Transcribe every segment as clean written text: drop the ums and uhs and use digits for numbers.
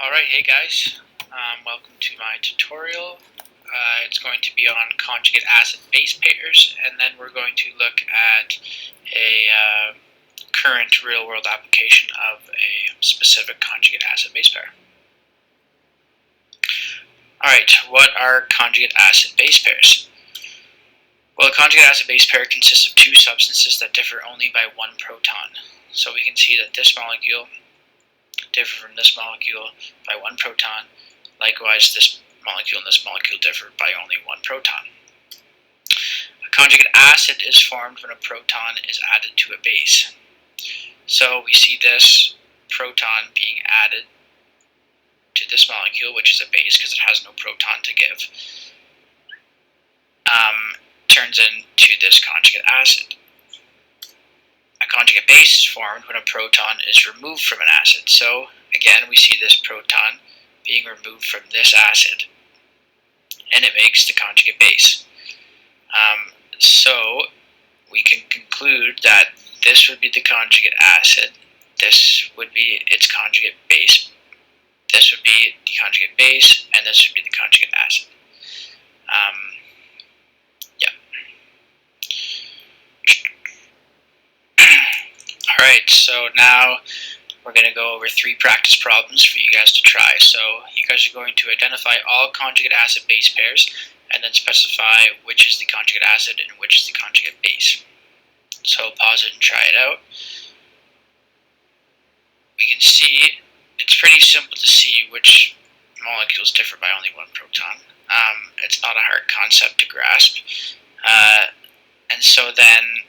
Alright, hey guys, welcome to my tutorial. It's going to be on conjugate acid-base pairs, and then we're going to look at a current real-world application of a specific conjugate acid-base pair. Alright, what are conjugate acid-base pairs? Well, a conjugate acid-base pair consists of two substances that differ only by one proton. So we can see that this molecule differ from this molecule by one proton. Likewise, this molecule and this molecule differ by only one proton. A conjugate acid is formed when a proton is added to a base. So we see this proton being added to this molecule, which is a base because it has no proton to give, turns into this conjugate acid. A conjugate base is formed when a proton is removed from an acid. So again, we see this proton being removed from this acid, and it makes the conjugate base. So we can conclude that this would be the conjugate acid, this would be its conjugate base, this would be the conjugate base, and this would be the conjugate acid. Alright, so now we're going to go over 3 practice problems for you guys to try. So you guys are going to identify all conjugate acid base pairs and then specify which is the conjugate acid and which is the conjugate base. So pause it and try it out. We can see it's pretty simple to see which molecules differ by only one proton. It's not a hard concept to grasp. And so then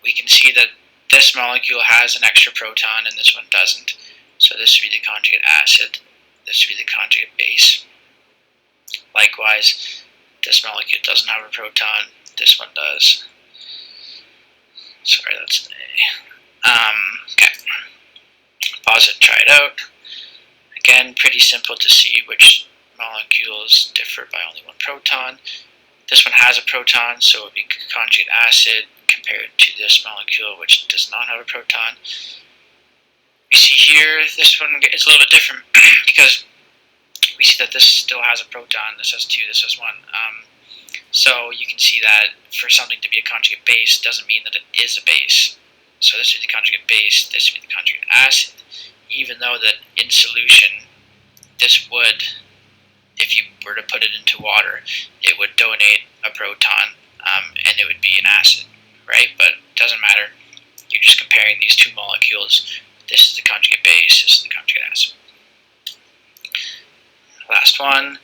we can see that this molecule has an extra proton and this one doesn't. So this would be the conjugate acid, this would be the conjugate base. Likewise, this molecule doesn't have a proton, this one does. Sorry, that's an A. Okay. Pause it and try it out. Again, pretty simple to see which molecules differ by only one proton. This one has a proton, so it would be conjugate acid compared to this molecule, which does not have a proton. We see here, this one is a little bit different because we see that this still has a proton, this has 2, this has 1. So you can see that for something to be a conjugate base doesn't mean that it is a base. So this would be the conjugate base, this would be the conjugate acid, even though that in solution, this would, if you were to put it into water, it would donate a proton and it would be an acid, right? But it doesn't matter. You're just comparing these two molecules. This is the conjugate base, this is the conjugate acid. Last one.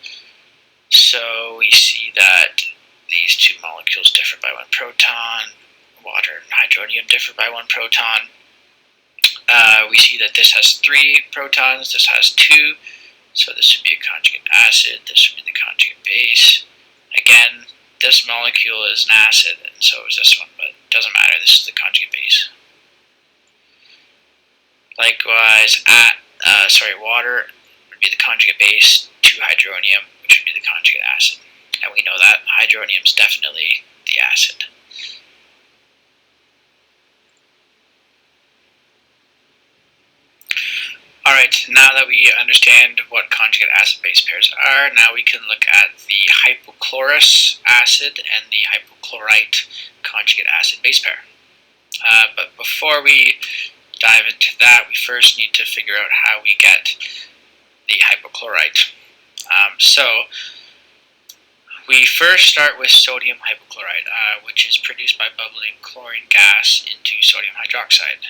So we see that these two molecules differ by one proton. Water and hydronium differ by one proton. We see that this has 3 protons, this has 2. So this would be a conjugate acid, this would be the conjugate base. Again, this molecule is an acid, and so is this one, but it doesn't matter, this is the conjugate base. Likewise, water would be the conjugate base to hydronium, which would be the conjugate acid. And we know that hydronium is definitely the acid. Alright, now that we understand what conjugate acid-base pairs are, now we can look at the hypochlorous acid and the hypochlorite conjugate acid-base pair. But before we dive into that, we first need to figure out how we get the hypochlorite. So we first start with sodium hypochlorite, which is produced by bubbling chlorine gas into sodium hydroxide.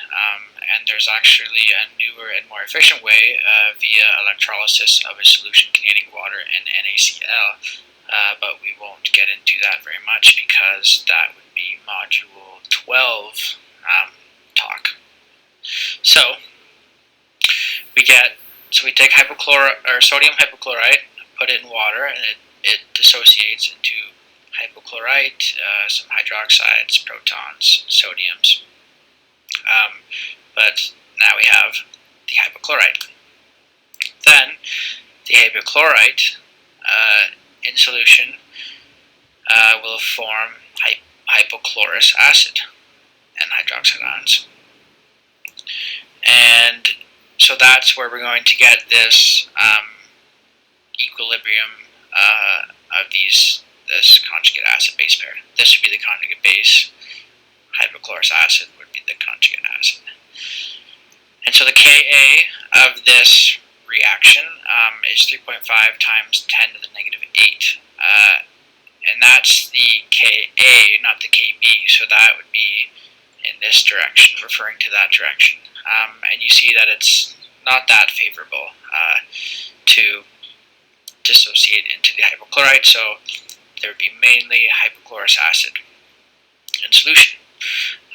And there's actually a newer and more efficient way via electrolysis of a solution containing water and NaCl, but we won't get into that very much because that would be module 12 talk. So we take sodium hypochlorite, put it in water, and it dissociates into hypochlorite, some hydroxides, protons, sodiums. But now we have the hypochlorite. Then the hypochlorite in solution will form hypochlorous acid and hydroxide ions. And So that's where we're going to get this equilibrium of this conjugate acid-base pair. This would be the conjugate base. Hypochlorous acid would be the conjugate acid. And so the Ka of this reaction is 3.5 times 10 to the negative 8. And that's the Ka, not the Kb, so that would be in this direction, referring to that direction. And you see that it's not that favorable to dissociate into the hypochlorite, so there would be mainly hypochlorous acid in solution.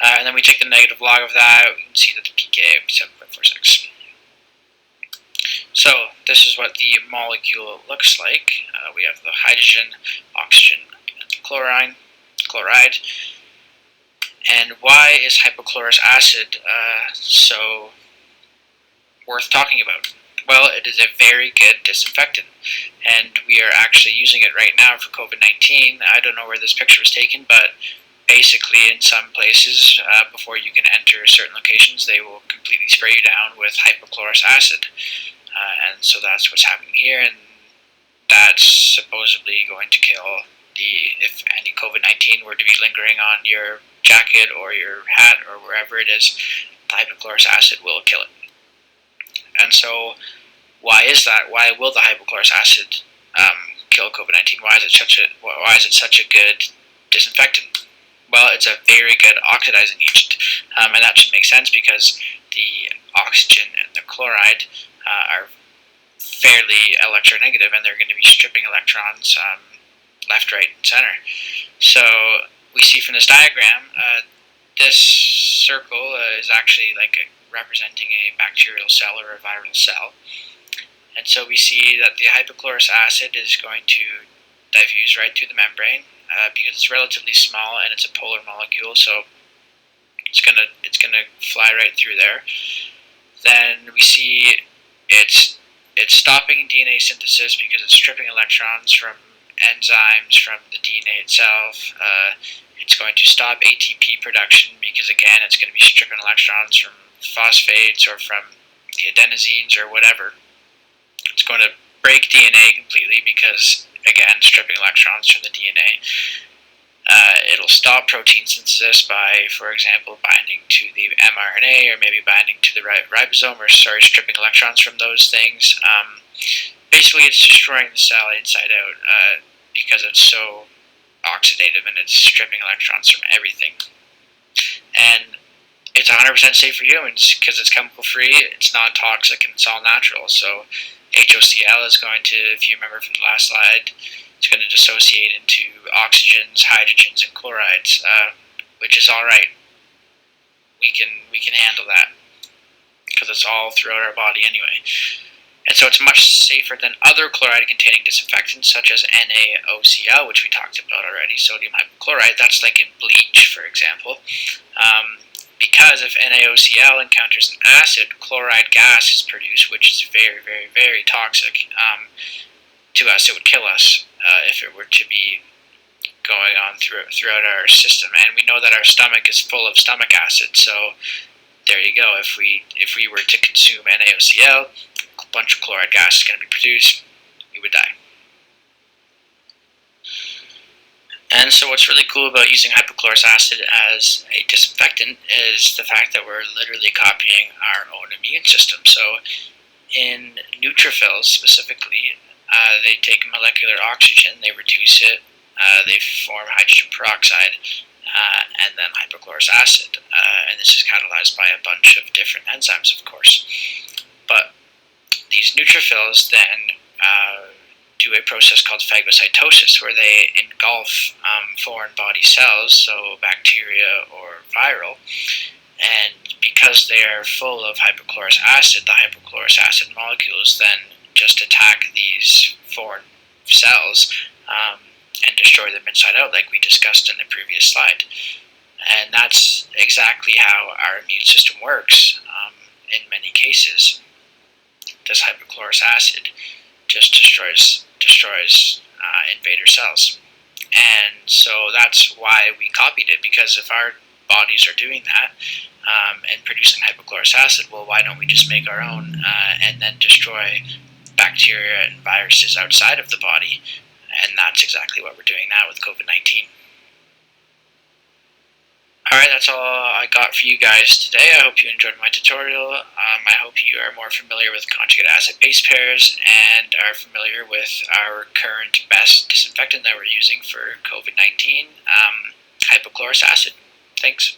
And then we take the negative log of that, we can see that the pKa would be 7.46. So this is what the molecule looks like. We have the hydrogen, oxygen, and the chloride. And why is hypochlorous acid so worth talking about? Well, it is a very good disinfectant, and we are actually using it right now for COVID-19. I don't know where this picture was taken, but basically in some places, before you can enter certain locations, they will completely spray you down with hypochlorous acid. And so that's what's happening here, and that's supposedly going to kill if any COVID-19 were to be lingering on your jacket or your hat or wherever it is, the hypochlorous acid will kill it. And so why is that? Why will the hypochlorous acid kill COVID-19? Why is it such a good disinfectant? Well, it's a very good oxidizing agent, and that should make sense because the oxygen and the chloride are fairly electronegative, and they're going to be stripping electrons left, right, and center. So we see from this diagram, this circle is actually like representing a bacterial cell or a viral cell. And so we see that the hypochlorous acid is going to diffuse right through the membrane because it's relatively small and it's a polar molecule, so it's gonna fly right through there. Then we see it's stopping DNA synthesis because it's stripping electrons from enzymes from the DNA itself. It's going to stop ATP production because, again, it's going to be stripping electrons from phosphates or from the adenosines or whatever. It's going to break DNA completely because, again, stripping electrons from the DNA. It'll stop protein synthesis by, for example, binding to the mRNA or maybe binding to the ribosome, or stripping electrons from those things. Basically, it's destroying the cell inside out because it's so oxidative and it's stripping electrons from everything. And it's 100% safe for humans because it's chemical free, it's non-toxic, and it's all natural. So HOCL is going to, if you remember from the last slide, it's going to dissociate into oxygens, hydrogens, and chlorides, which is all right. We can handle that because it's all throughout our body anyway. And so it's much safer than other chloride-containing disinfectants such as NaOCl, which we talked about already, sodium hypochlorite. That's like in bleach, for example. Because if NaOCl encounters an acid, chloride gas is produced, which is very, very, very toxic. To us, it would kill us if it were to be going on throughout our system. And we know that our stomach is full of stomach acid, so there you go. If we were to consume NaOCl, a bunch of chloride gas is going to be produced, we would die. And so what's really cool about using hypochlorous acid as a disinfectant is the fact that we're literally copying our own immune system. So in neutrophils specifically, they take molecular oxygen, they reduce it, they form hydrogen peroxide, and then hypochlorous acid. And this is catalyzed by a bunch of different enzymes, of course. But these neutrophils then do a process called phagocytosis, where they engulf foreign body cells, so bacteria or viral, and because they are full of hypochlorous acid, the hypochlorous acid molecules then just attack these foreign cells and destroy them inside out, like we discussed in the previous slide. And that's exactly how our immune system works in many cases. This hypochlorous acid just destroys invader cells. And so that's why we copied it, because if our bodies are doing that and producing hypochlorous acid. Well, why don't we just make our own and then destroy bacteria and viruses outside of the body? And that's exactly what we're doing now with COVID-19. Alright, that's all I got for you guys today. I hope you enjoyed my tutorial. I hope you are more familiar with conjugate acid-base pairs and are familiar with our current best disinfectant that we're using for COVID-19, hypochlorous acid. Thanks.